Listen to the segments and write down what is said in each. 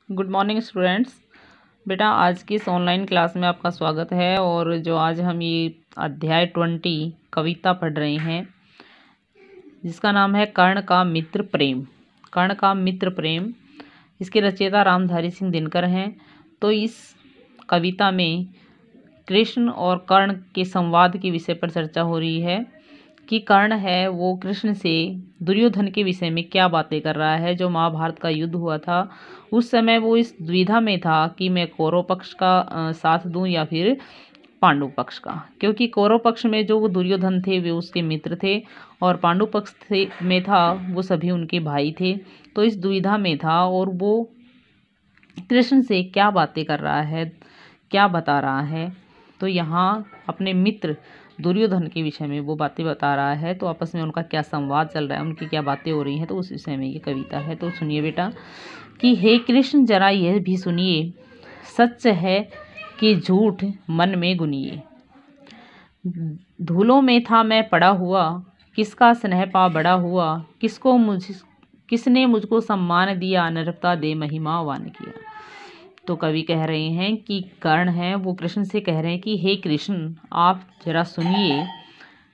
Good morning students. बेटा आज की इस ऑनलाइन क्लास में आपका स्वागत है। और जो आज हम ये अध्याय 20 कविता पढ़ रहे हैं जिसका नाम है कर्ण का मित्र प्रेम। कर्ण का मित्र प्रेम, इसके रचयिता रामधारी सिंह दिनकर हैं। तो इस कविता में कृष्ण और कर्ण के संवाद के विषय पर चर्चा हो रही है कि कर्ण है वो कृष्ण से दुर्योधन के विषय में क्या बातें कर रहा है। जो महाभारत का युद्ध हुआ था उस समय वो इस दुविधा में था कि मैं कौरव पक्ष का साथ दूं या फिर पांडु पक्ष का, क्योंकि कौरव पक्ष में जो वो दुर्योधन थे वे उसके मित्र थे और पांडु पक्ष में था वो सभी उनके भाई थे। तो इस दुविधा में था और वो कृष्ण से क्या बातें कर रहा है, क्या बता रहा है। तो यहाँ अपने मित्र दुर्योधन के विषय में वो बातें बता रहा है। तो आपस में उनका क्या संवाद चल रहा है, उनकी क्या बातें हो रही हैं, तो उस विषय में ये कविता है। तो सुनिए बेटा कि हे कृष्ण जरा यह भी सुनिए, सच है कि झूठ मन में गुनिए। धूलों में था मैं पड़ा हुआ, किसका स्नेह पा बड़ा हुआ। किसने मुझको सम्मान दिया, नृपता दे महिमा वान किया। तो कवि कह रहे हैं कि कर्ण है वो कृष्ण से कह रहे हैं कि हे कृष्ण आप जरा सुनिए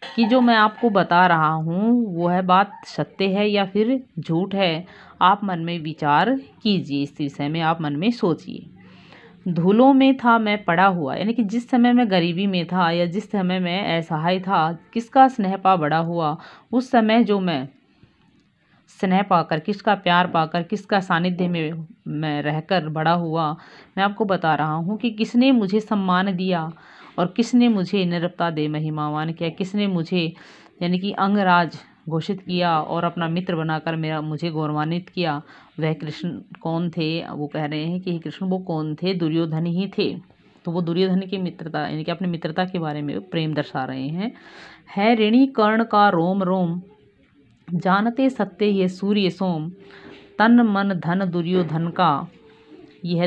कि जो मैं आपको बता रहा हूँ वो है बात सत्य है या फिर झूठ है। आप मन में विचार कीजिए, इस विषय में आप मन में सोचिए। धूलों में था मैं पड़ा हुआ, यानी कि जिस समय मैं गरीबी में था या जिस समय मैं असहाय था, किसका स्नेह पा बड़ा हुआ। उस समय जो मैं स्नेह पाकर, किसका प्यार पाकर, किसका सानिध्य में मैं रहकर बड़ा हुआ, मैं आपको बता रहा हूँ कि किसने मुझे सम्मान दिया और किसने मुझे निरपता दे महिमावान किया। किसने मुझे यानी कि अंगराज घोषित किया और अपना मित्र बनाकर मुझे गौरवान्वित किया। वह कृष्ण कौन थे? वो कह रहे हैं कि कृष्ण वो कौन थे? दुर्योधन ही थे। तो वो दुर्योधन की मित्रता यानी कि अपनी मित्रता के बारे में प्रेम दर्शा रहे हैं। है ऋणी कर्ण का रोम रोम, जानते सत्य ये सूर्य सोम। तन मन धन दुर्योधन का, यह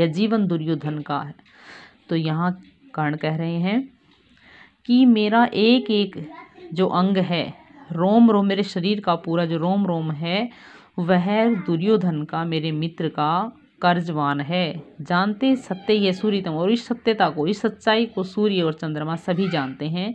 जीवन दुर्योधन का है। तो यहाँ कर्ण कह रहे हैं कि मेरा एक एक जो अंग है, रोम रोम, मेरे शरीर का पूरा जो रोम रोम है वह दुर्योधन का, मेरे मित्र का कर्जवान है। जानते सत्य ये सूर्यतम, और इस सत्यता को, इस सच्चाई को सूर्य और चंद्रमा सभी जानते हैं।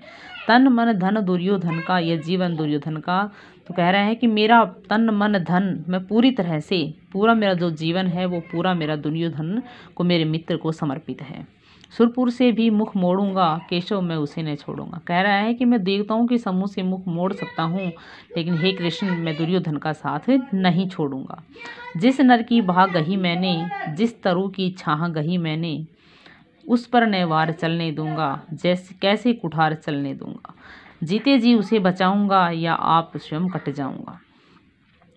तन मन धन दुर्योधन का, यह जीवन दुर्योधन का। तो कह रहे हैं कि मेरा तन मन धन, मैं पूरी तरह से, पूरा मेरा जो जीवन है वो पूरा मेरा दुर्योधन को, मेरे मित्र को समर्पित है। सुरपुर से भी मुख मोड़ूंगा, केशव मैं उसे नहीं छोड़ूंगा। कह रहा है कि मैं देवताओं के समूह से मुख मोड़ सकता हूँ, लेकिन हे कृष्ण मैं दुर्योधन का साथ नहीं छोड़ूंगा। जिस नर की बाह गही मैंने, जिस तरु की छाह गही मैंने, उस पर न वार चलने दूंगा, जैसे कैसे कुठार चलने दूंगा। जीते जी उसे बचाऊंगा या आप स्वयं कट जाऊंगा।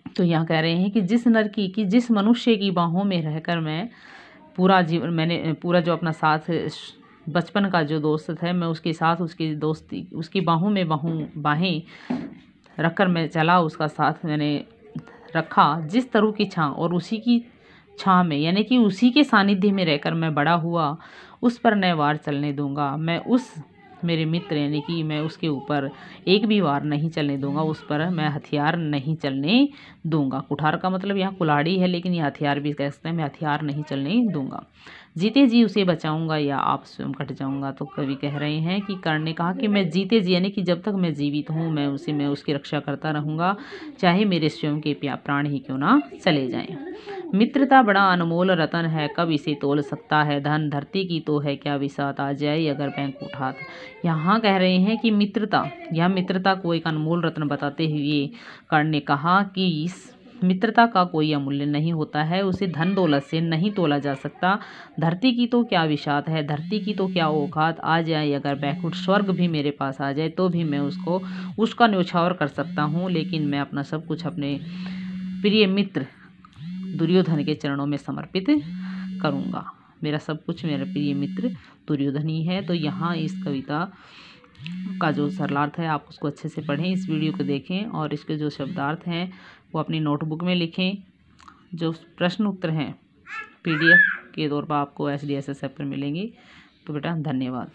तो यहाँ कह रहे हैं कि जिस नर की, कि जिस मनुष्य की बाहों में रहकर मैं पूरा जीवन, मैंने पूरा जो अपना साथ बचपन का जो दोस्त है, मैं उसके साथ, उसकी दोस्ती, उसकी बाहों में बाहें रखकर मैं चला, उसका साथ मैंने रखा। जिस तरह की छाँ, और उसी की छाँ में यानी कि उसी के सानिध्य में रहकर मैं बड़ा हुआ, उस पर न वार चलने दूंगा। मैं उस मेरे मित्र यानी कि मैं उसके ऊपर एक भी वार नहीं चलने दूंगा, उस पर मैं हथियार नहीं चलने दूंगा। कुठार का मतलब यहाँ कुल्हाड़ी है, लेकिन यह हथियार भी कह सकते हैं। मैं हथियार नहीं चलने दूंगा। जीते जी उसे बचाऊंगा या आप स्वयं कट जाऊंगा। तो कवि कह रहे हैं कि कर्ण ने कहा कि मैं जीते जी यानी कि जब तक मैं जीवित हूँ मैं उसकी रक्षा करता रहूँगा, चाहे मेरे स्वयं के प्राण ही क्यों ना चले जाएं। मित्रता बड़ा अनमोल रतन है, कब इसे तोल सकता है धन। धरती की तो है क्या विसात, आ जाए अगर बैंक उठात। यहाँ कह रहे हैं कि मित्रता, यह मित्रता को एक अनमोल रत्न बताते हुए कर्ण ने कहा कि इस मित्रता का कोई अमूल्य नहीं होता है, उसे धन दौलत से नहीं तोला जा सकता। धरती की तो क्या विशात है, धरती की तो क्या औकात, आ जाए अगर बैकुंठ स्वर्ग भी मेरे पास आ जाए तो भी मैं उसका न्यौछावर कर सकता हूँ, लेकिन मैं अपना सब कुछ अपने प्रिय मित्र दुर्योधन के चरणों में समर्पित करूँगा। मेरा सब कुछ मेरा प्रिय मित्र दुर्योधन ही है। तो यहाँ इस कविता का जो सरलार्थ है आप उसको अच्छे से पढ़ें, इस वीडियो को देखें और इसके जो शब्दार्थ हैं वो अपनी नोटबुक में लिखें। जो प्रश्न उत्तर हैं PDF के तौर पर आपको SDSS ऐप पर मिलेंगे। तो बेटा धन्यवाद।